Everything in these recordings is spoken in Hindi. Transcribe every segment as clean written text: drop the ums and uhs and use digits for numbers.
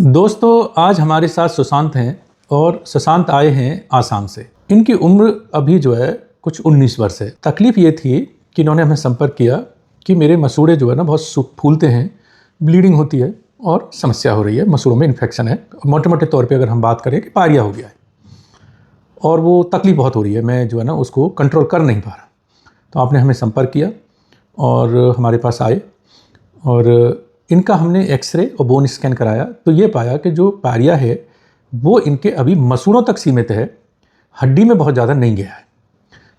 दोस्तों, आज हमारे साथ सुशांत हैं और सुशांत आए हैं आसाम से। इनकी उम्र अभी जो है कुछ 19 वर्ष है। तकलीफ ये थी कि इन्होंने हमें संपर्क किया कि मेरे मसूड़े जो है ना बहुत फूलते हैं, ब्लीडिंग होती है और समस्या हो रही है, मसूड़ों में इन्फेक्शन है। मोटे मोटे तौर पे अगर हम बात करें कि पायरिया हो गया है और वो तकलीफ बहुत हो रही है, मैं जो है ना उसको कंट्रोल कर नहीं पा रहा। तो आपने हमें संपर्क किया और हमारे पास आए और इनका हमने एक्सरे और बोन स्कैन कराया तो ये पाया कि जो पायरिया है वो इनके अभी मसूड़ों तक सीमित है, हड्डी में बहुत ज़्यादा नहीं गया है।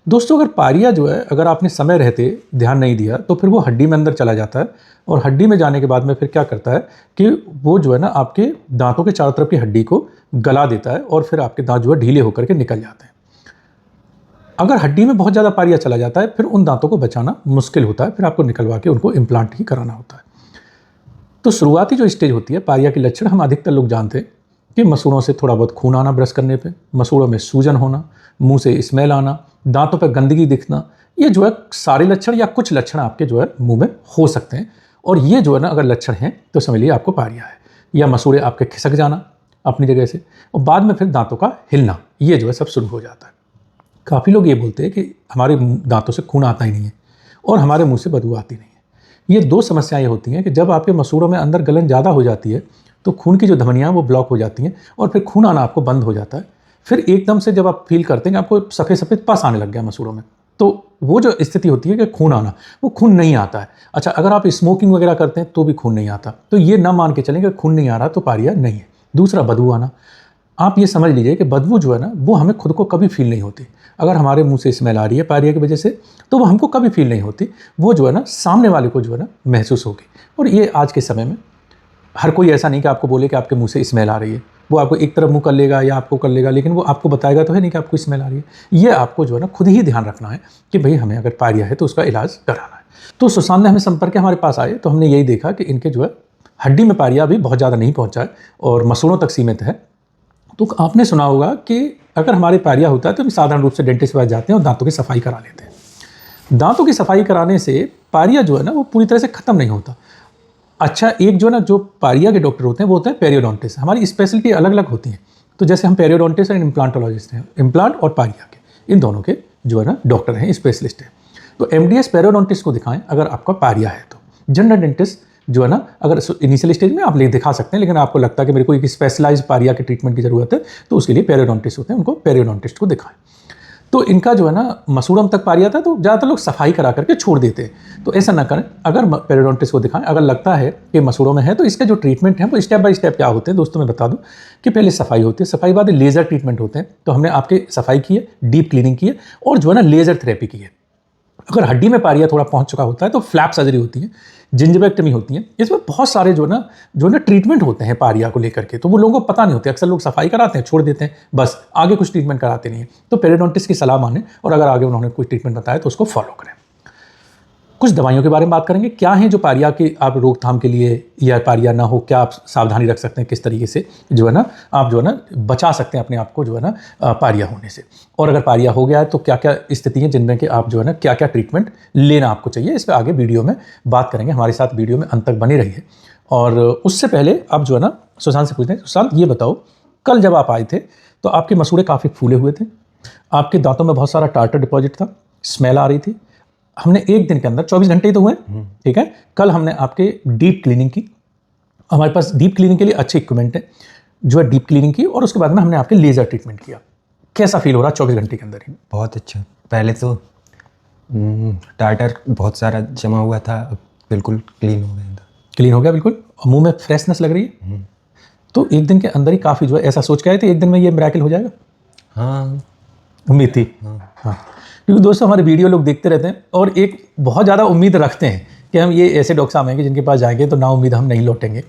दोस्तों, अगर पायरिया जो है अगर आपने समय रहते ध्यान नहीं दिया तो फिर वो हड्डी में अंदर चला जाता है और हड्डी में जाने के बाद में फिर क्या करता है कि वो जो है ना आपके दांतों के चारों तरफ की हड्डी को गला देता है और फिर आपके दांत जो है ढीले होकर के निकल जाते हैं। अगर हड्डी में बहुत ज़्यादा पायरिया चला जाता है फिर उन दांतों को बचाना मुश्किल होता है, फिर आपको निकलवा के उनको इम्प्लांट ही कराना होता है। तो शुरुआती जो स्टेज होती है पायरिया के लक्षण हम अधिकतर लोग जानते हैं कि मसूड़ों से थोड़ा बहुत खून आना ब्रश करने पे, मसूड़ों में सूजन होना, मुंह से स्मेल आना, दांतों पर गंदगी दिखना, ये जो है सारे लक्षण या कुछ लक्षण आपके जो है मुंह में हो सकते हैं। और ये जो है ना अगर लक्षण हैं तो समझ लीजिए आपको पायरिया है। या मसूड़े आपके खिसक जाना अपनी जगह से और बाद में फिर दांतों का हिलना, ये जो है सब शुरू हो जाता है। काफ़ी लोग ये बोलते हैं कि हमारे दांतों से खून आता ही नहीं है और हमारे मुँह से बदबू आती नहीं है। ये दो समस्याएं होती हैं कि जब आपके मसूड़ों में अंदर गलन ज़्यादा हो जाती है तो खून की जो धमनियाँ वो ब्लॉक हो जाती हैं और फिर खून आना आपको बंद हो जाता है। फिर एकदम से जब आप फील करते हैं कि आपको सफ़ेद सफ़ेद पस आने लग गया मसूड़ों में, तो वो जो स्थिति होती है कि खून आना, वो खून नहीं आता है। अच्छा, अगर आप स्मोकिंग वगैरह करते हैं तो भी खून नहीं आता, तो ये ना मान के चलें कि खून नहीं आ रहा तो पायरिया नहीं है। दूसरा, बदबू आना। आप ये समझ लीजिए कि बदबू जो है ना वो हमें खुद को कभी फील नहीं होती। अगर हमारे मुंह से स्मेल आ रही है पायरिया की वजह से तो वो हमको कभी फील नहीं होती, वो जो है ना सामने वाले को जो है ना महसूस होगी। और ये आज के समय में हर कोई ऐसा नहीं कि आपको बोले कि आपके मुंह से स्मेल आ रही है, वो आपको एक तरफ मुंह कर लेगा या आपको कर लेगा, लेकिन वो आपको बताएगा तो है नहीं कि आपको स्मेल आ रही है। ये आपको जो है ना खुद ही ध्यान रखना है कि भाई हमें अगर पायरिया है तो उसका इलाज कराना है। तो सुशांत ने हमें संपर्क किया, हमारे पास आए तो हमने यही देखा कि इनके जो है हड्डी में पायरिया अभी बहुत ज़्यादा नहीं पहुँचा है और मसूड़ों तक सीमित है। तो आपने सुना होगा कि अगर हमारे पायरिया होता है तो हम साधारण रूप से डेंटिस्ट के पास जाते हैं और दांतों की सफाई करा लेते हैं। दांतों की सफाई कराने से पायरिया जो है ना वो पूरी तरह से ख़त्म नहीं होता। अच्छा, एक जो ना जो पायरिया के डॉक्टर होते हैं वो होते हैं पेरियोडोंटिस्ट। हमारी स्पेशलिटी अलग अलग होती हैं। तो जैसे हम पेरियोडोंटिस्ट एंड इम्प्लांटोलॉजिस्ट हैं, इम्प्लांट और पायरिया के इन दोनों के जो है ना डॉक्टर हैं, स्पेशलिस्ट हैं। तो एमडीएस पेरियोडोंटिस्ट को दिखाएं अगर आपका पायरिया है तो। जनरल डेंटिस्ट जो है ना अगर इनिशियल स्टेज में आप दिखा सकते हैं, लेकिन आपको लगता है कि मेरे को एक स्पेशलाइज पायरिया के ट्रीटमेंट की ज़रूरत है तो उसके लिए पेरियोडोंटिस्ट होते हैं, उनको पेरियोडोंटिस्ट को दिखाएं। तो इनका जो है ना मसूड़म तक पायरिया था तो ज़्यादातर लोग सफाई करा करके छोड़ देते हैं, तो ऐसा ना करें। अगर पेरियोडोंटिस्ट को दिखाएं, अगर लगता है कि मसूड़ों में है तो इसका जो ट्रीटमेंट है वो स्टेप बाय स्टेप क्या होते हैं दोस्तों मैं बता दूं कि पहले सफाई होती है, सफाई बाद लेज़र ट्रीटमेंट होते हैं। तो हमने आपके सफाई की है, डीप क्लीनिंग की है और जो है ना लेज़र थेरेपी की है। अगर हड्डी में पायरिया थोड़ा पहुंच चुका होता है तो फ्लैप सर्जरी होती है, जिंजिवेक्टमी होती है। इसमें बहुत सारे जो ना ट्रीटमेंट होते हैं पायरिया को लेकर के, तो वो लोगों को पता नहीं होते। अक्सर लोग सफाई कराते हैं, छोड़ देते हैं, बस आगे कुछ ट्रीटमेंट कराते नहीं है। तो पेरियोडोंटिस्ट की सलाह माने और अगर आगे उन्होंने कोई ट्रीटमेंट बताया तो उसको फॉलो करें। कुछ दवाइयों के बारे में बात करेंगे, क्या है जो पायरिया की आप रोकथाम के लिए या पायरिया ना हो क्या आप सावधानी रख सकते हैं, किस तरीके से जो है ना आप जो है ना बचा सकते हैं अपने आप को जो है ना पायरिया होने से। और अगर पायरिया हो गया है तो क्या क्या स्थिति है जिनमें कि आप जो है ना क्या क्या ट्रीटमेंट लेना आपको चाहिए, इस पर आगे वीडियो में बात करेंगे। हमारे साथ वीडियो में अंत तक बनी रहिए। और उससे पहले आप जो है ना सुशांत से पूछते हैं, सुशांत ये बताओ कल जब आप आए थे तो आपके मसूड़े काफ़ी फूले हुए थे, आपके दांतों में बहुत सारा टार्टर डिपॉजिट था, स्मेल आ रही थी। हमने एक दिन के अंदर 24 घंटे ही तो हुए, ठीक है। कल हमने आपके डीप क्लीनिंग की, हमारे पास डीप क्लीनिंग के लिए अच्छे इक्विपमेंट है, जो है डीप क्लीनिंग की और उसके बाद में हमने आपके लेज़र ट्रीटमेंट किया। कैसा फील हो रहा 24 घंटे के अंदर ही? बहुत अच्छा। पहले तो टार्टर बहुत सारा जमा हुआ था, अब बिल्कुल क्लीन हो गया था। क्लीन हो गया बिल्कुल, मुंह में फ्रेशनेस लग रही है। तो एक दिन के अंदर ही काफ़ी जो है ऐसा सोच के आए थे एक दिन में ये मिरेकल हो जाएगा? हाँ, उम्मीद थी। हाँ, क्योंकि दोस्तों हमारे वीडियो लोग देखते रहते हैं और एक बहुत ज़्यादा उम्मीद रखते हैं कि हम ये ऐसे डॉक्टर साहब हैं कि जिनके पास जाएंगे तो ना उम्मीद हम नहीं लौटेंगे।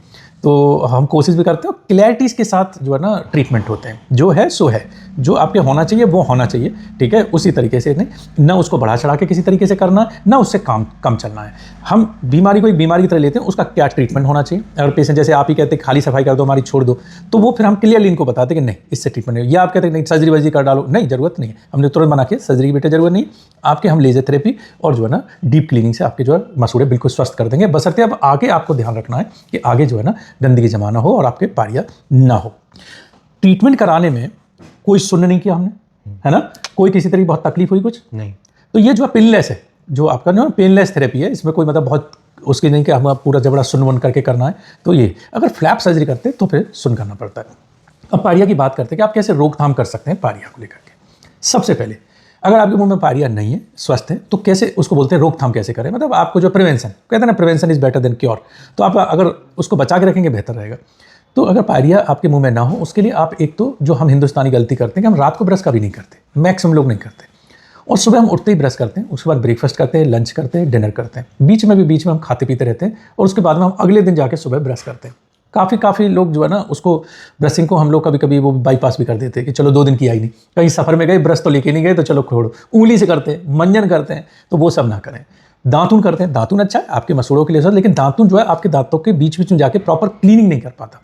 तो हम कोशिश भी करते हैं और क्लैरिटीज़ के साथ जो है ना ट्रीटमेंट होते हैं, जो है सो है, जो आपके होना चाहिए वो होना चाहिए, ठीक है, उसी तरीके से नहीं, ना उसको बढ़ा चढ़ा के किसी तरीके से करना है, ना उससे कम चलना है। हम बीमारी को एक बीमारी की तरह लेते हैं, उसका क्या ट्रीटमेंट होना चाहिए। अगर पेशेंट जैसे आप ही कहते हैं खाली सफाई कर दो, हमारी छोड़ दो, तो वो फिर हम क्लियरली इनको बताते हैं कि नहीं इससे ट्रीटमेंट नहीं। या आप कहते हैं नहीं सर्जरी वर्जरी कर डालो, नहीं ज़रूरत नहीं है, हमने तुरंत बना के सर्जरी की बेटे ज़रूरत नहीं, आपके हम लेजर थेरेपी और जो है ना डीप क्लीनिंग से आपके जो है मसूड़े बिल्कुल स्वस्थ कर देंगे। बशर्ते अब आगे आपको ध्यान रखना है कि आगे जो है ना गंदगी जमा ना हो और आपके पारिया ना हो। ट्रीटमेंट कराने में कोई सुन नहीं किया हमने, है ना, कोई किसी तरह की बहुत तकलीफ हुई कुछ नहीं। तो ये जो है पेनलेस है, जो आपका जो पेनलेस थेरेपी है, इसमें कोई मतलब बहुत उसकी नहीं कि हम पूरा जबड़ा सुन वन करके करना है। तो ये अगर फ्लैप सर्जरी करते हैं तो फिर सुन करना पड़ता है। अब पारिया की बात करते हैं कि आप कैसे रोकथाम कर सकते हैं पारिया को लेकर के। सबसे पहले अगर आपके मुंह में पारिया नहीं है, स्वस्थ है, तो कैसे उसको बोलते हैं रोकथाम कैसे करें। मतलब आपको जो प्रिवेंशन कहते हैं ना, prevention is better than cure, तो आप अगर उसको बचा के रखेंगे बेहतर रहेगा। तो अगर पारिया आपके मुंह में ना हो, उसके लिए आप एक तो जो हम हिंदुस्तानी गलती करते हैं कि हम रात को ब्रश कभी नहीं करते, मैक्सिमम लोग नहीं करते, और सुबह हम उठते ही ब्रश करते हैं, उसके बाद ब्रेकफास्ट करते हैं, लंच करते हैं, डिनर करते हैं, बीच में हम खाते पीते रहते हैं, और उसके बाद में हम अगले दिन जाके सुबह ब्रश करते हैं। काफ़ी लोग जो है ना उसको ब्रशिंग को हम लोग कभी कभी वो बाईपास भी कर देते हैं कि चलो 2 दिन किया ही नहीं, कहीं सफ़र में गए ब्रश तो लेके नहीं गए तो चलो छोड़ो, उंगली से करते हैं, मंजन करते हैं, तो वो सब ना करें। दातुन करते हैं, दातुन अच्छा है आपके मसूड़ों के लिए, लेकिन दातुन जो है आपके दांतों के बीच में जाके प्रॉपर क्लीनिंग नहीं कर पाता,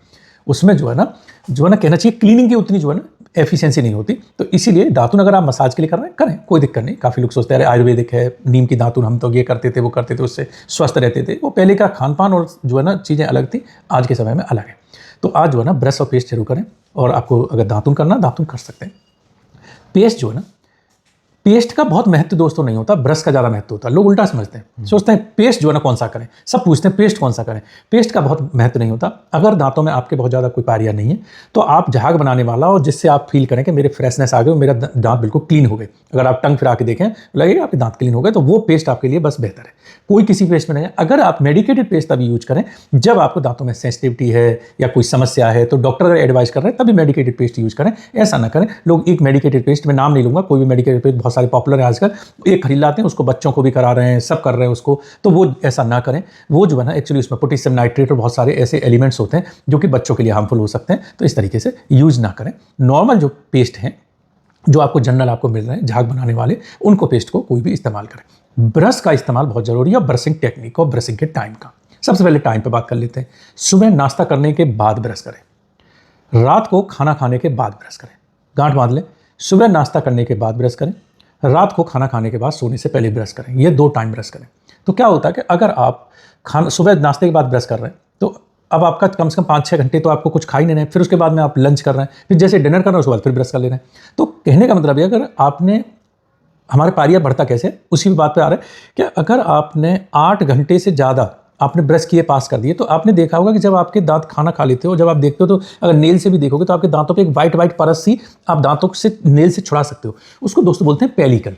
उसमें जो है ना कहना चाहिए क्लीनिंग की उतनी जो है ना एफिशिएंसी नहीं होती। तो इसीलिए दातुन अगर आप मसाज के लिए कर रहे हैं करें, कोई दिक्कत नहीं। काफ़ी लोग सोचते हैं आयुर्वेदिक है, नीम की दातुन हम तो ये करते थे वो करते थे, उससे स्वस्थ रहते थे। वो पहले का खान पान और जो है ना चीज़ें अलग थी, आज के समय में अलग है। तो आज जो है ना ब्रश और पेस्ट जरूर करें, और आपको अगर दातुन करना दातुन कर सकते हैं। पेस्ट जो है ना, पेस्ट का बहुत महत्व दोस्तों नहीं होता, ब्रश का ज़्यादा महत्व होता है। लोग उल्टा समझते हैं, सोचते हैं पेस्ट जो है ना कौन सा करें, सब पूछते हैं पेस्ट कौन सा करें। पेस्ट का बहुत महत्व नहीं होता। अगर दांतों में आपके बहुत ज़्यादा कोई पारिया नहीं है, तो आप झाग बनाने वाला और जिससे आप फील करें कि मेरे फ्रेशनेस आ गए, मेरा दांत बिल्कुल क्लीन हो गए, अगर आप टंग फिरा के देखें लगेगा आपके दांत क्लीन हो गए, तो वो पेस्ट आपके लिए बस बेहतर है। कोई किसी पेस्ट में नहीं है। अगर आप मेडिकेटेड पेस्ट तभी यूज करें जब आपको दांतों में सेंसिटिविटी है या कोई समस्या है, तो डॉक्टर अगर एडवाइस कर रहे हैं तभी मेडिकेटेड पेस्ट यूज करें, ऐसा ना करें। लोग एक मेडिकेटेड पेस्ट में नाम नहीं लूंगा, कोई भी मेडिकेटेड पेस्ट बहुत सारे पॉपुलर है आजकल, एक खरीद लाते हैं, उसको बच्चों को भी करा रहे हैं, सब कर रहे हैं उसको, तो वो ऐसा ना करें। वो जो है ना एक्चुअली उसमें पोटेशियम नाइट्रेट और बहुत सारे ऐसे एलिमेंट्स होते हैं जो कि बच्चों के लिए हार्मफुल हो सकते हैं, तो इस तरीके से यूज ना करें। नॉर्मल जो पेस्ट हैं जो आपको जनरल आपको मिल रहे हैं झाग बनाने वाले, उनको पेस्ट को कोई भी इस्तेमाल करें। ब्रश का इस्तेमाल बहुत जरूरी है, ब्रशिंग टेक्निक और ब्रशिंग के टाइम का। सबसे पहले टाइम पे बात कर लेते हैं। सुबह नाश्ता करने के बाद ब्रश करें, रात को खाना खाने के बाद ब्रश करें। गांठ बांध लें, सुबह नाश्ता करने के बाद ब्रश करें, रात को खाना खाने के बाद सोने से पहले ब्रश करें। ये 2 टाइम ब्रश करें। तो क्या होता है कि अगर आप सुबह नाश्ते के बाद ब्रश कर रहे हैं, तो अब आपका कम से कम 5-6 घंटे तो आपको कुछ खा ही नहीं रहे हैं, फिर उसके बाद में आप लंच कर रहे हैं, फिर जैसे डिनर कर रहे हैं उसके बाद फिर ब्रश कर ले रहे हैं। तो कहने का मतलब है अगर आपने, हमारे पारिया बढ़ता कैसे है उसी बात पे आ रहा है कि अगर आपने 8 घंटे से ज़्यादा आपने ब्रश किए पास कर दिए, तो आपने देखा होगा कि जब आपके दांत खाना खा लेते हो, जब आप देखते हो तो अगर नेल से भी देखोगे तो आपके दांतों पे एक वाइट परत सी आप दांतों से नेल से छुड़ा सकते हो। उसको दोस्तों बोलते हैं पेलिकल।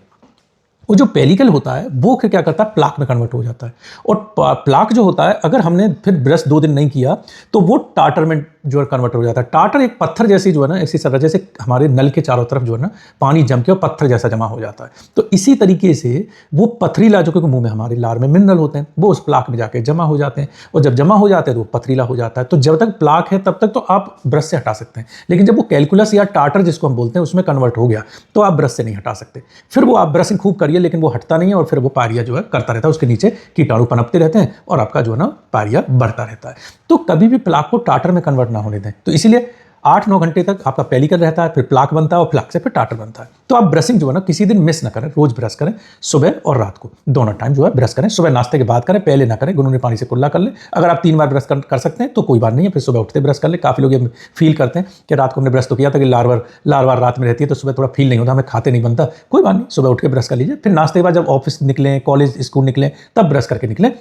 वो जो पेलिकल होता है वो फिर क्या करता है, प्लाक में कन्वर्ट हो जाता है। और प्लाक जो होता है, अगर हमने फिर ब्रश 2 दिन नहीं किया तो वो टाटर में जो है कन्वर्ट हो जाता है। टाटर एक पत्थर जैसी जो है ना, ऐसी सरल जैसे हमारे नल के चारों तरफ जो है ना पानी जम के और पत्थर जैसा जमा हो जाता है। तो इसी तरीके से वो पथरीला जो क्योंकि मुंह में हमारे लार में मिनरल होते हैं, वो उस प्लाक में जाके जमा हो जाते हैं, और जब जमा हो जाते हैं तो वो पथरीला हो जाता है। तो जब तक प्लाक है तब तक तो आप ब्रश से हटा सकते हैं, लेकिन जब वो कैलकुलस या टाटर जिसको हम बोलते हैं उसमें कन्वर्ट हो गया तो आप ब्रश से नहीं हटा सकते। फिर वो आप ब्रशिंग खूब करिए लेकिन वो हटता नहीं है, और फिर वो पारिया जो है करता रहता है, उसके नीचे कीटाणु पनपते रहते हैं और आपका जो है ना पारिया बढ़ता रहता है। तो कभी भी प्लाक को टाटर में कन्वर्ट ना होने दें। तो इसीलिए 8-9 घंटे तक आपका पेलिकल रहता है, फिर प्लाक बनता है और प्लाक से फिर टाटर बनता है। तो आप ब्रशिंग जो है ना किसी दिन मिस ना करें, रोज ब्रश करें, सुबह और रात को दोनों टाइम जो है ब्रश करें। सुबह नाश्ते के बाद करें, पहले ना करें, गुनगुने पानी से कुल्ला कर लें। अगर आप 3 बार ब्रश कर सकते हैं तो कोई बात नहीं है, फिर सुबह उठते ब्रश कर लें। काफ़ी लोग ये फील करते हैं कि रात को हमने ब्रश तो किया था कि लार रात में रहती है तो सुबह थोड़ा फील नहीं होता, हमें खाते नहीं बनता। कोई बात नहीं, सुबह उठ के ब्रश कर लीजिए। फिर नाश्ते के बाद जब ऑफिस निकलें, कॉलेज स्कूल निकलें, तब ब्रश करके निकलें,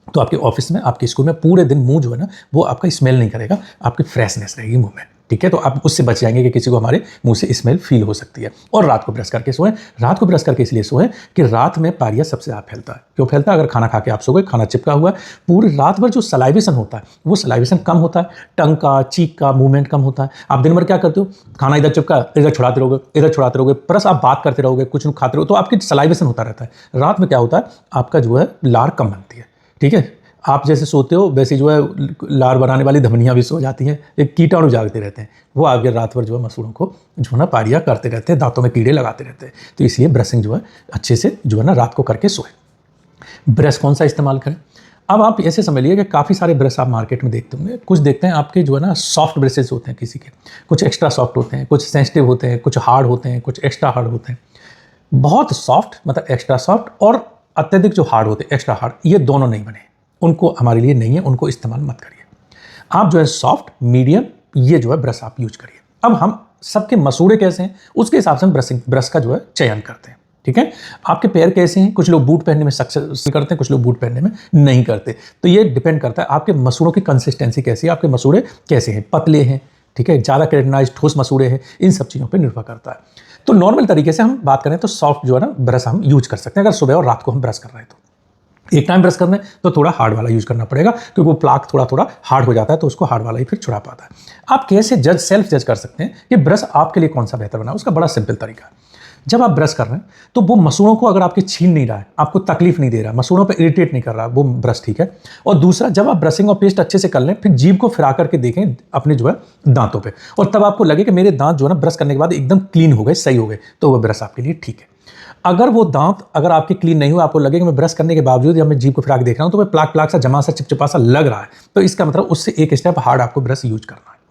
तो आपके ऑफिस में, आपके स्कूल में पूरे दिन मुंह जो है ना वो आपका स्मेल नहीं करेगा, आपकी फ्रेशनेस रहेगी मुंह में। ठीक है, तो आप उससे बच जाएंगे कि किसी को हमारे मुंह से स्मेल फील हो सकती है। और रात को ब्रश करके सोएं। रात को ब्रश करके इसलिए सोएं कि रात में पारिया सबसे ज़्यादा फैलता है। क्यों फैलता है? अगर खाना खा के आप सो गए, खाना चिपका हुआ है, पूरी रात भर जो सलाइवेशन होता है वो सलाइवेशन कम होता है, टंग का, चीक का मूवमेंट कम होता है। आप दिन भर क्या करते हो, खाना इधर चिपका, इधर छुड़ाते रहोगे, इधर छुड़ाते रहोगे, प्लस आप बात करते रहोगे, कुछ खाते रहोगे, तो आपकी सलाइवेशन होता रहता है। रात में क्या होता है, आपका जो है लार कम बनती है। ठीक है, आप जैसे सोते हो वैसे जो है लार बनाने वाली धमनियाँ भी सो जाती हैं, एक कीटाणु जागते रहते हैं, वो आगे रात भर जो है मसूड़ों को जो है ना पारिया करते रहते हैं, दांतों में कीड़े लगाते रहते हैं। तो इसलिए ब्रशिंग जो है अच्छे से जो है ना रात को करके सोए। ब्रश कौन सा इस्तेमाल करें? अब आप ऐसे समझ लीजिए कि काफ़ी सारे ब्रश आप मार्केट में देखते होंगे। कुछ देखते हैं आपके जो है ना सॉफ्ट ब्रशेस होते हैं किसी के, कुछ एक्स्ट्रा सॉफ्ट होते हैं, कुछ सेंसिटिव होते हैं, कुछ हार्ड होते हैं, कुछ एक्स्ट्रा हार्ड होते हैं। बहुत सॉफ्ट मतलब एक्स्ट्रा सॉफ्ट और अत्यधिक जो हार्ड होते हैं एक्स्ट्रा हार्ड, ये दोनों नहीं बने, उनको हमारे लिए नहीं है, उनको इस्तेमाल मत करिए। आप जो है सॉफ्ट मीडियम ये जो है ब्रश आप यूज करिए। अब हम सबके मसूड़े कैसे हैं उसके हिसाब से हम ब्रश का जो है चयन करते हैं, ठीक है। आपके पैर कैसे हैं, कुछ लोग बूट पहनने में सक्सेस करते हैं, कुछ लोग बूट पहनने में नहीं करते। तो ये डिपेंड करता है आपके मसूड़ों की कंसिस्टेंसी कैसी है, आपके मसूड़े कैसे हैं, पतले हैं, ठीक है, ज़्यादा केराटिनाइज्ड ठोस मसूड़े हैं, इन सब चीज़ों पर निर्भर करता है। तो नॉर्मल तरीके से हम बात करें तो सॉफ्ट जो है ना ब्रश हम यूज कर सकते हैं अगर सुबह और रात को हम ब्रश कर रहे हैं तो। एक टाइम ब्रश करना है तो थोड़ा हार्ड वाला यूज करना पड़ेगा, क्योंकि वो प्लाक थोड़ा थोड़ा हार्ड हो जाता है, तो उसको हार्ड वाला ही फिर छुड़ा पाता है। आप कैसे सेल्फ जज कर सकते हैं कि ब्रश आपके लिए कौन सा बेहतर बना? उसका बड़ा सिंपल तरीका है। जब आप ब्रश कर रहे हैं तो वो मसूड़ों को अगर आपके छीन नहीं रहा है, आपको तकलीफ नहीं दे रहा, मसूड़ों पे इरिटेट नहीं कर रहा, वो ब्रश ठीक है। और दूसरा, जब आप ब्रशिंग और पेस्ट अच्छे से कर लें, फिर जीभ को फिरा करके देखें अपने जो है दांतों पे, और तब आपको लगे कि मेरे दांत जो है ना ब्रश करने के बाद एकदम क्लीन हो गए, सही हो गए, तो वह ब्रश आपके लिए ठीक है। अगर वो दांत अगर आपके क्लीन नहीं हुआ, आपको लगे कि मैं ब्रश करने के बावजूद जब मैं जीभ को फिरा के देख रहा हूँ तो मैं प्लाक सा जमा सा चिपचिपा सा लग रहा है, तो इसका मतलब उससे एक स्टेप हार्ड आपको ब्रश यूज करना है।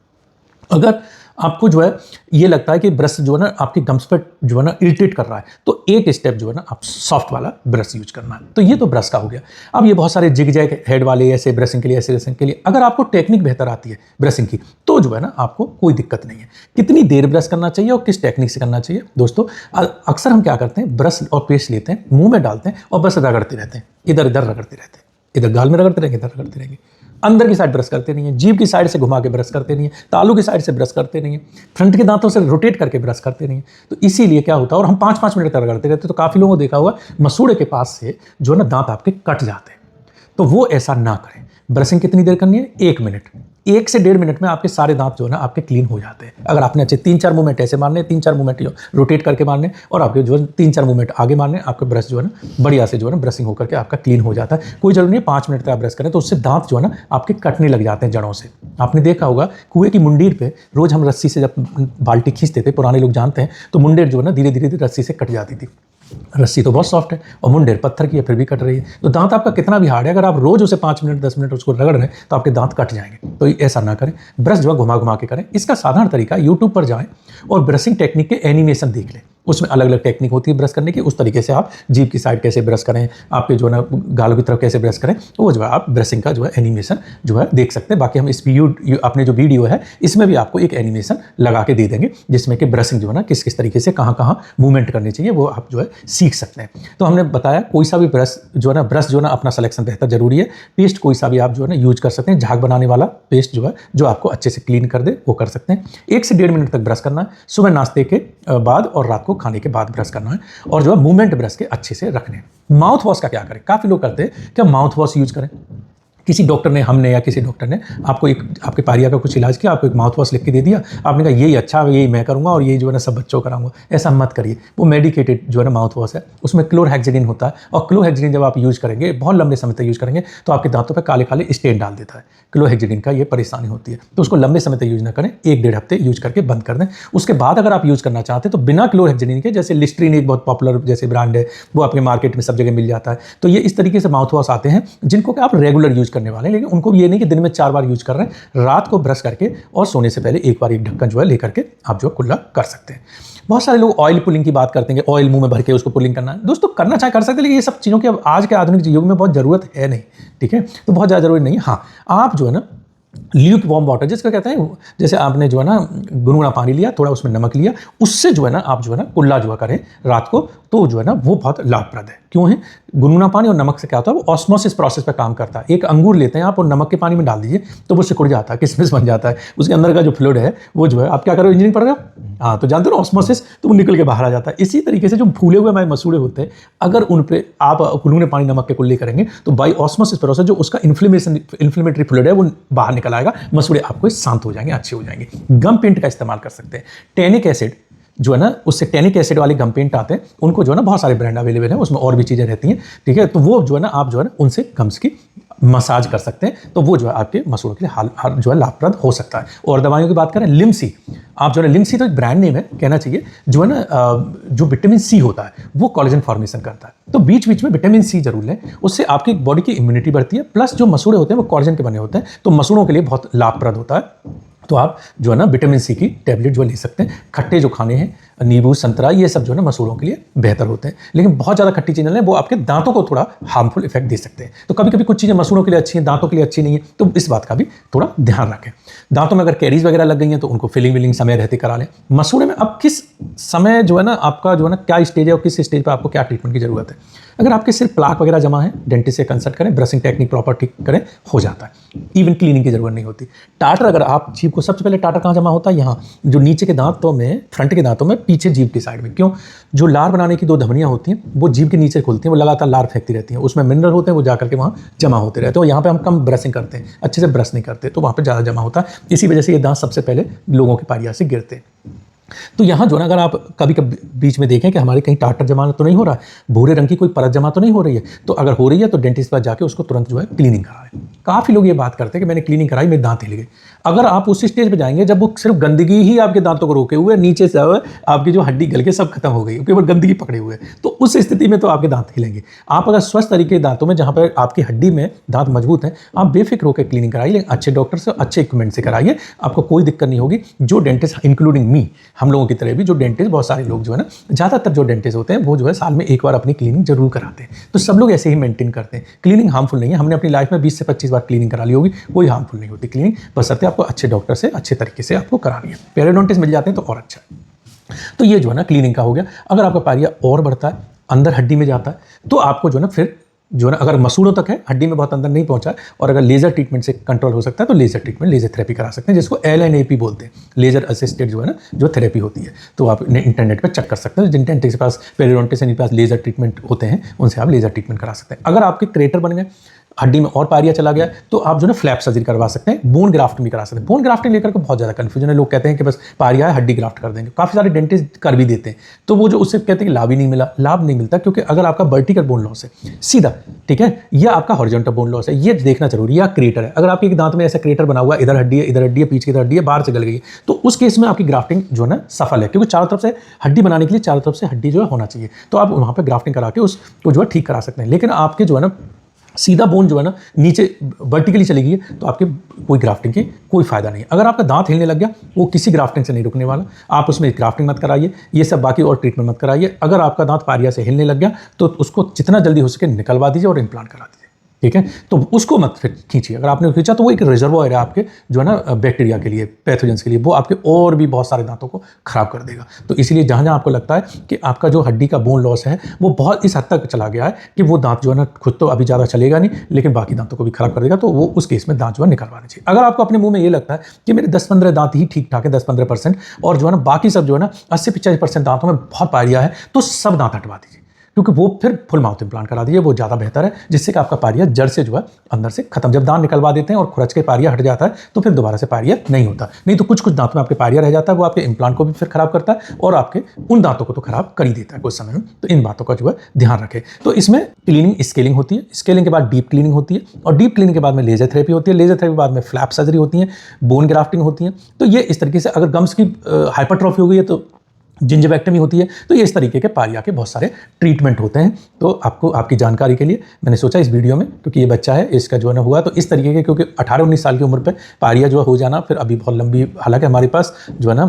अगर आपको जो है ये लगता है कि ब्रश जो है ना आपके गम्स पर जो है ना इरिटेट कर रहा है, तो एक स्टेप जो है ना आप सॉफ्ट वाला ब्रश यूज करना है। तो ये तो ब्रश का हो गया। अब ये बहुत सारे जिग जैग हेड वाले ऐसे ब्रशिंग के लिए, ऐसे ब्रशिंग के लिए, अगर आपको टेक्निक बेहतर आती है ब्रशिंग की तो जो है ना आपको कोई दिक्कत नहीं है। कितनी देर ब्रश करना चाहिए और किस टेक्निक से करना चाहिए दोस्तों, अक्सर हम क्या करते हैं, ब्रश और पेस्ट लेते हैं, मुंह में डालते हैं और बस रगड़ते रहते हैं, इधर इधर रगड़ते रहते हैं, इधर गाल में रगड़ते रहेंगे, इधर रगड़ते रहेंगे, अंदर की साइड ब्रश करते नहीं है, जीभ की साइड से घुमा के ब्रश करते नहीं है, तालू की साइड से ब्रश करते नहीं है, फ्रंट के दांतों से रोटेट करके ब्रश करते नहीं है। तो इसीलिए क्या होता है, और हम 5-5 मिनट तक रगड़ते रहते हैं, तो काफ़ी लोगों को देखा होगा मसूड़े के पास से जो है ना दांत आपके कट जाते हैं। तो वो ऐसा ना करें। ब्रशिंग कितनी देर करनी है? 1 मिनट, 1 से 1.5 मिनट में आपके सारे दांत जो है ना आपके क्लीन हो जाते हैं। अगर आपने अच्छे 3-4 मूवमेंट ऐसे मारने, 3-4 मूवमेंट रोटेट करके मारने, और आपके जो है 3-4 मूवमेंट आगे मारने, आपका ब्रश जो है ना बढ़िया से जो है ना ब्रशिंग होकर के आपका क्लीन हो जाता है। कोई जरूरी नहीं है 5 मिनट तक आप ब्रश करें, तो उससे दांत जो है ना आपके कटने लग जाते हैं जड़ों से। आपने देखा होगा कुएं की मुंडीर पे रोज हम रस्सी से जब बाल्टी खींचते थे, पुराने लोग जानते हैं, तो मुंडेर जो है ना धीरे धीरे रस्सी से कट जाती थी। रस्सी तो बहुत सॉफ्ट है और मुंडेर पत्थर की है, फिर भी कट रही है। तो दांत आपका कितना भी हार्ड है, अगर आप रोज उसे 5 मिनट 10 मिनट उसको रगड़ रहे हैं तो आपके दांत कट जाएंगे। तो ऐसा ना करें, ब्रश जो है घुमा घुमा के करें। इसका साधारण तरीका, यूट्यूब पर जाएं और ब्रशिंग टेक्निक के एनिमेशन देख लें, उसमें अलग अलग टेक्निक होती है ब्रश करने की। उस तरीके से आप जीभ की साइड कैसे ब्रश करें, आपके जो है ना गालों की तरफ कैसे ब्रश करें, तो वो जो है आप ब्रशिंग का जो है एनिमेशन जो है देख सकते हैं। बाकी हम इस अपने जो वीडियो है इसमें भी आपको एक एनिमेशन लगा के दे देंगे, जिसमें कि ब्रशिंग जो है ना किस किस तरीके से कहाँ कहाँ मूवमेंट करनी चाहिए, वो आप जो है सीख सकते हैं। तो हमने बताया कोई सा भी ब्रश जो है ना अपना सिलेक्शन बेहतर जरूरी है। पेस्ट कोई सा भी आप जो है ना यूज कर सकते हैं, झाग बनाने वाला पेस्ट जो है जो आपको अच्छे से क्लीन कर दे वो कर सकते हैं। 1 से 1.5 मिनट तक ब्रश करना है, सुबह नाश्ते के बाद और रात को खाने के बाद ब्रश करना है, और जो है मूवमेंट ब्रश के अच्छे से रखने हैं। माउथ वॉश का क्या करें? काफ़ी लोग करते हैं क्या माउथ वॉश यूज करें। किसी डॉक्टर ने, हमने या किसी डॉक्टर ने आपको एक आपके पारिया का कुछ इलाज किया, आपको एक माउथ वॉश लिख के दे दिया, आपने कहा यही अच्छा, यही मैं करूंगा और यही जो है ना सब बच्चों को कराऊंगा। ऐसा मत करिए। वो मेडिकेटेड जो है ना माउथ वॉश है, उसमें क्लोरहेक्सिडिन होता है, और क्लोरहेक्सिडिन जब आप यूज करेंगे, बहुत लंबे समय तक यूज करेंगे, तो आपके दांतों पर काले काले स्टेन डाल देता है। क्लोरहेक्सिडिन का ये परेशानी होती है, तो उसको लंबे समय तक यूज ना करें, 1-1.5 हफ्ते यूज करके बंद कर दें। उसके बाद अगर आप यूज करना चाहते हैं तो बिना क्लोरहेक्सिडिन के, जैसे लिस्ट्रीन एक बहुत पॉपुलर जैसे ब्रांड है, वो आपके मार्केट में सब जगह मिल जाता है। तो ये इस तरीके से माउथ वॉश आते हैं जिनको आप रेगुलर यूज करने वाले हैं, लेकिन उनको ये नहीं कि दिन में 4 बार यूज कर रहे हैं, रात को ब्रश करके और सोने से पहले एक बार एक ढक्कन जो है लेकर के आप जो कुल्ला कर सकते हैं। बहुत सारे लोग ऑयल पुलिंग की बात करते हैं, ऑयल मुंह में भर के उसको पुलिंग करना है। दोस्तों करना चाहे कर सकते हैं, लेकिन ये सब चीज़ों की अब आज के आधुनिक युग में बहुत ज़रूरत है नहीं, ठीक है। तो बहुत ज़्यादा जरूरी नहीं है। हाँ, आप जो है ना ल्यूक वार्म वाटर जिसका कहते हैं, जैसे आपने जो है ना गुनगुना पानी लिया, थोड़ा उसमें नमक लिया, उससे जो है ना आप जो है ना कुल्ला जो है करें रात को, तो जो है ना वो बहुत लाभप्रद है। क्यों है? गुनगुना पानी और नमक से क्या होता है, वो ऑस्मोसिस प्रोसेस पे काम करता है। एक अंगूर लेते हैं आप और नमक के पानी में डाल दीजिए, तो वो सिकुड़ जाता है, किसमिस बन जाता है, उसके अंदर का जो फ्लूइड है वो जो है, आप क्या करो, इंजीनियरिंग पढ़ रहे हो, हाँ तो जानते हो ना ऑस्मोसिस, तो वो निकल के बाहर आ जाता है। इसी तरीके से जो फूले हुए हमारे मसूड़े होते हैं, अगर उन पे आप गुनगुने पानी नमक के कुल्ले करेंगे, तो बाई ऑस्मोसिस प्रोसेस जो उसका इन्फ्लेमेटरी फ्लूइड है वो बाहर निकल आएगा, मसूड़े आपको शांत हो जाएंगे, अच्छे हो जाएंगे। गम पेंट का इस्तेमाल कर सकते हैं। टैनिक एसिड जो है ना, उससे टैनिक एसिड वाले गम पेंट आते हैं, उनको जो है ना बहुत सारे ब्रांड अवेलेबल हैं, उसमें और भी चीज़ें रहती हैं, ठीक है। तो वो जो है ना आप जो है ना उनसे गम्स की मसाज कर सकते हैं, तो वो जो है आपके मसूड़ों के लिए जो है लाभप्रद हो सकता है। और दवाइयों की बात करें, लिमसी, आप जो है लिमसी तो एक ब्रांड नेम है कहना चाहिए, जो है ना जो विटामिन सी होता है वो कोलेजन फॉर्मेशन करता है, तो बीच बीच में विटामिन सी जरूर लें, उससे आपकी बॉडी की इम्यूनिटी बढ़ती है, प्लस जो मसूड़े होते हैं वो कोलेजन के बने होते हैं, तो मसूड़ों के लिए बहुत लाभप्रद होता है। तो आप जो है ना विटामिन सी की टैबलेट जो ले सकते हैं। खट्टे जो खाने हैं, नींबू, संतरा, ये सब जो है ना मसूड़ों के लिए बेहतर होते हैं, लेकिन बहुत ज़्यादा खट्टी चीज़ें लें, वो आपके दांतों को थोड़ा हार्मफुल इफेक्ट दे सकते हैं। तो कभी कभी कुछ चीज़ें मसूड़ों के लिए अच्छी हैं, दांतों के लिए अच्छी नहीं है, तो इस बात का भी थोड़ा ध्यान रखें। दांतों में अगर कैरीज वगैरह लग गई हैं तो उनको फिलिंग विलिंग समय रहते करा लें। मसूड़े में अब किस समय जो है ना आपका जो है ना क्या स्टेज है और किस स्टेज पर आपको क्या ट्रीटमेंट की जरूरत है। अगर आपके सिर्फ प्लाक वगैरह जमा है, डेंटिस्ट से कंसल्ट करें, ब्रशिंग टेक्निक प्रॉपर ठीक करें, हो जाता है, इवन क्लीनिंग की जरूरत नहीं होती। टाटर, अगर आप जीभ को, सबसे पहले टाटर कहाँ जमा होता है, यहाँ जो नीचे के दांतों में, फ्रंट के दांतों में, पीछे जीभ की साइड में। क्यों? जो लार बनाने की 2 धमनियाँ होती हैं वो जीभ के नीचे खुलती हैं, वो लगातार लार फेंकती रहती हैं, उसमें मिनरल होते हैं, वो जाकर के वहाँ जमा होते रहते हैं। और यहाँ पे हम कम ब्रशिंग करते हैं, अच्छे से ब्रश नहीं करते, तो वहाँ पे ज़्यादा जमा होता है। इसी वजह से ये दांत सबसे पहले लोगों के पारिया से गिरते हैं। तो यहाँ जो ना अगर आप कभी कभी बीच में देखें कि हमारे कहीं टाटर जमा तो नहीं हो रहा है, भूरे रंग की कोई परत जमा तो नहीं हो रही है, तो अगर हो रही है तो डेंटिस्ट के पास जाके उसको तुरंत जो है क्लीनिंग कराएं। काफ़ी लोग ये बात करते हैं कि मैंने क्लीनिंग कराई, मेरे दांत हिल गए। अगर आप उस स्टेज पे जाएंगे जब वो सिर्फ गंदगी ही आपके दांतों को रोके हुए, नीचे से आपकी जो हड्डी गल के सब खत्म हो गई, केवल गंदगी पकड़े हुए, तो उस स्थिति में तो आपके दांत हिलेंगे। आप अगर स्वस्थ तरीके के दांतों में, जहाँ पर आपकी हड्डी में दांत मजबूत हैं, आप बेफिक्र होकर क्लीनिंग कराइए, लेकिन अच्छे डॉक्टर से, अच्छे इक्विपमेंट से कराइए, आपको कोई दिक्कत नहीं होगी। जो डेंटिस्ट, इंक्लूडिंग मी, हम लोगों की तरह भी जो डेंटिस्ट, बहुत सारे लोग जो है ना, ज़्यादातर जो डेंटिस्ट होते हैं वो जो है साल में एक बार अपनी क्लीनिंग जरूर कराते हैं, तो सब लोग ऐसे ही मेंटेन करते हैं। क्लीनिंग हार्मफुल नहीं है, हमने अपनी लाइफ में 20 से 25 बार क्लीनिंग करा ली होगी, कोई हार्मफुल नहीं होती क्लीनिंग, बशर्ते आपको अच्छे डॉक्टर से अच्छे तरीके से आपको करानी है। पेरियोडोंटिस्ट मिल जाते हैं तो और अच्छा है। तो ये जो है ना क्लीनिंग का हो गया। अगर आपका पारिया और बढ़ता है, अंदर हड्डी में जाता है, तो आपको जो है ना फिर जो है ना, अगर मसूड़ों तक है, हड्डी में बहुत अंदर नहीं पहुंचा है, और अगर लेजर ट्रीटमेंट से कंट्रोल हो सकता है तो लेजर ट्रीटमेंट, लेजर थेरेपी करा सकते हैं, जिसको LNAP बोलते हैं, लेजर असिस्टेड जो है ना जो थेरेपी होती है। तो आप इंटरनेट पर चेक कर सकते हैं, जिन डेंटिस्ट के पास, पेरियोडोंटिस्ट के पास लेजर ट्रीटमेंट होते हैं, उनसे आप लेजर ट्रीटमेंट करा सकते हैं। अगर आपके क्रेटर बन गए, हड्डी में और पारिया चला गया, तो आप जो है फ्लैप सर्जरी करवा सकते हैं, बोन ग्राफ्टिंग भी करा सकते हैं। बोन ग्राफ्टिंग लेकर के बहुत ज़्यादा कन्फ्यूजन है, लोग कहते हैं कि बस पारिया है, हड्डी ग्राफ्ट कर देंगे, काफ़ी सारे डेंटिस्ट कर भी देते हैं, तो वो जो उससे कहते हैं कि लाभ ही नहीं मिला, लाभ नहीं मिलता, क्योंकि अगर आपका वर्टिकल बोन लॉस है सीधा, ठीक है, या आपका हॉरिजॉन्टल बोन लॉस है, ये देखना जरूरी है, या क्रेटर है। अगर आपके एक दांत में ऐसा क्रेटर बना हुआ है, इधर हड्डी है, इधर हड्डी है, पीछे की इधर हड्डी है, बाहर से गल गई है, तो उस केस में आपकी ग्राफ्टिंग जो है ना सफल है, क्योंकि चारों तरफ से हड्डी बनाने के लिए चारों तरफ से हड्डी जो है होना चाहिए, तो आप वहाँ पर ग्राफ्टिंग करा के उसको जो है ठीक करा सकते हैं। लेकिन आपके जो है ना सीधा बोन जो है ना नीचे वर्टिकली चली गई है, तो आपके कोई ग्राफ्टिंग की कोई फायदा नहीं है। अगर आपका दांत हिलने लग गया, वो किसी ग्राफ्टिंग से नहीं रुकने वाला, आप उसमें ग्राफ्टिंग मत कराइए, ये सब बाकी और ट्रीटमेंट मत कराइए। अगर आपका दांत पारिया से हिलने लग गया तो उसको जितना जल्दी हो सके निकलवा दीजिए और इम्प्लांट करा दीजिए, ठीक है। तो उसको मत फिर खींचिए, अगर आपने खींचा तो वो एक रिजर्वॉयर है आपके जो है ना बैक्टीरिया के लिए, पैथोजेंस के लिए, वो आपके और भी बहुत सारे दांतों को खराब कर देगा। तो इसलिए जहाँ जहाँ आपको लगता है कि आपका जो हड्डी का बोन लॉस है वो बहुत इस हद तक चला गया है कि वो दांत जो है ना खुद तो अभी ज़्यादा चलेगा नहीं, लेकिन बाकी दांतों को भी खराब कर देगा, तो वो उस केस में दांत जो है निकलवाने चाहिए। अगर आपको अपने मुंह में ये लगता है कि मेरे 10-15 दांत ही ठीक ठाक है, 10-15%, और जो है ना बाकी सब जो है ना 80-85% दांतों में बहुत पारिया है, तो सब दांत हटवा दीजिए, क्योंकि वो फिर फुल माउथ इम्प्लांट करा दीजिए, वो ज़्यादा बेहतर है, जिससे कि आपका पारिया जड़ से जो है अंदर से खत्म। जब दांत निकलवा देते हैं और खुरच के पारिया हट जाता है तो फिर दोबारा से पारिया नहीं होता। नहीं तो कुछ कुछ दांतों में आपके पारिया रह जाता है, वो आपके इम्प्लांट को भी फिर खराब करता है और आपके उन दांतों को तो खराब कर ही देता है कुछ समय में। तो इन बातों का जो है ध्यान रखें। तो इसमें क्लीनिंग, स्केलिंग होती है, स्केलिंग के बाद डीप क्लीनिंग होती है, और डीप क्लीनिंग के बाद में लेजर थेरेपी होती है, लेजर थेरेपी के बाद में फ्लैप सर्जरी होती है, बोन ग्राफ्टिंग होती है। तो ये इस तरीके से, अगर गम्स की हाइपरट्रॉफी हो गई है तो जिंजिवेक्टमी होती है। तो ये इस तरीके के पारिया के बहुत सारे ट्रीटमेंट होते हैं। तो आपको, आपकी जानकारी के लिए मैंने सोचा इस वीडियो में, क्योंकि ये बच्चा है, इसका जो है ना हुआ तो इस तरीके के, क्योंकि 18-19 साल की उम्र पे पारिया जो है हो जाना फिर अभी बहुत लंबी, हालांकि हमारे पास जो है ना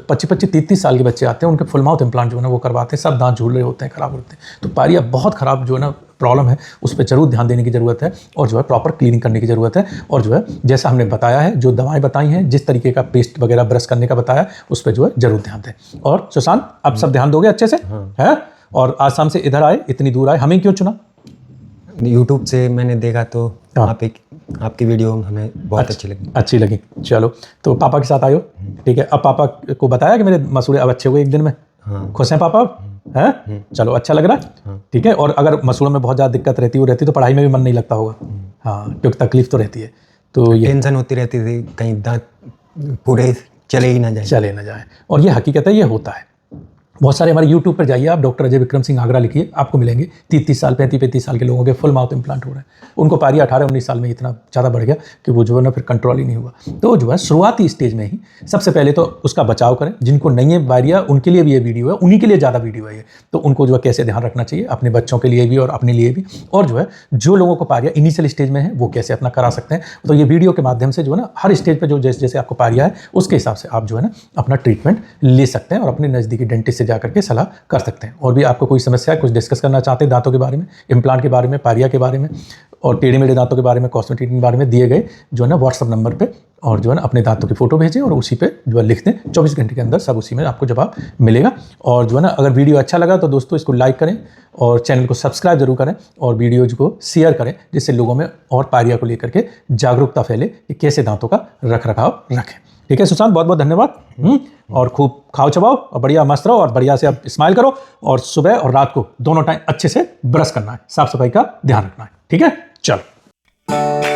25-30 साल के बच्चे आते हैं, उनके फुल माउथ इम्प्लांट जो है ना वो करवाते हैं, सब दांत झूल रहे होते हैं, खराब होते हैं। तो पारिया बहुत खराब जो है ना प्रॉब्लम है, उस पर जरूर ध्यान देने की ज़रूरत है, और जो है प्रॉपर क्लीनिंग करने की ज़रूरत है, और जो है जैसा हमने बताया है, जो दवाएं बताई हैं, जिस तरीके का पेस्ट वगैरह ब्रश करने का बताया, उस पर जो है जरूर ध्यान दें। और सुशांत, आप सब ध्यान दोगे अच्छे से, है? और आज शाम से इधर आए, इतनी दूर आए, हमें क्यों चुना? यूट्यूब से मैंने देखा तो आपकी वीडियो हमें बहुत अच्छी लगी। चलो, तो पापा के साथ आयो, ठीक है। अब पापा को बताया कि मेरे मसूड़े अब अच्छे हुए एक दिन में, खुश हैं पापा? है, चलो, अच्छा लग रहा है, ठीक है। और अगर मसूड़ों में बहुत ज़्यादा दिक्कत रहती तो पढ़ाई में भी मन नहीं लगता होगा, हाँ, क्योंकि तकलीफ तो रहती है, तो ये टेंशन होती रहती थी कहीं दांत पूरे चले ही ना जाए। और ये हकीकत है, ये होता है। बहुत सारे हमारे यूट्यूब पर जाइए आप, डॉक्टर अजय विक्रम सिंह आगरा लिखिए, आपको मिलेंगे 30-30 साल 35-35 साल के लोगों के फुल माउथ इम्प्लांट हो रहे हैं। उनको पारिया 18-19 साल में इतना ज़्यादा बढ़ गया कि वो जो है ना फिर कंट्रोल ही नहीं हुआ। तो जो है शुरुआती स्टेज में ही सबसे पहले तो उसका बचाव करें। जिनको नहीं है पारिया उनके लिए भी ये वीडियो है, उन्हीं के लिए ज़्यादा वीडियो है ये। तो उनको जो है कैसे ध्यान रखना चाहिए अपने बच्चों के लिए भी और अपने लिए भी, और जो है जो लोगों को पारिया इनिशियल स्टेज में है वो कैसे अपना करा सकते हैं। तो ये वीडियो के माध्यम से जो है ना हर स्टेज पर जो जैसे जैसे आपको पारिया है उसके हिसाब से आप जो है ना अपना ट्रीटमेंट ले सकते हैं और अपने नज़दीकी डेंटिस्ट से जाकर के सलाह कर सकते हैं। और भी आपको कोई समस्या है, कुछ डिस्कस करना चाहते हैं दांतों के बारे में, इम्प्लांट के बारे में, पारिया के बारे में और टेढ़े मेढ़े दांतों के बारे में, कॉस्मेटिक के बारे में, दिए गए जो है ना व्हाट्सअप नंबर पे और जो है ना अपने दांतों की फोटो भेजें और उसी पे जो है लिख दें। 24 घंटे के अंदर सब उसी में आपको जवाब मिलेगा। और जो है ना अगर वीडियो अच्छा लगा तो दोस्तों इसको लाइक करें और चैनल को सब्सक्राइब जरूर करें और वीडियोज को शेयर करें, जिससे लोगों में और पारिया को लेकर के जागरूकता फैले कि कैसे दांतों का रख रखाव रखें। ठीक है सुशांत, बहुत बहुत धन्यवाद। और खूब खाओ चबाओ और बढ़िया मस्त रहो और बढ़िया से आप स्माइल करो और सुबह और रात को दोनों टाइम अच्छे से ब्रश करना है, साफ सफाई का ध्यान रखना है। ठीक है, चलो।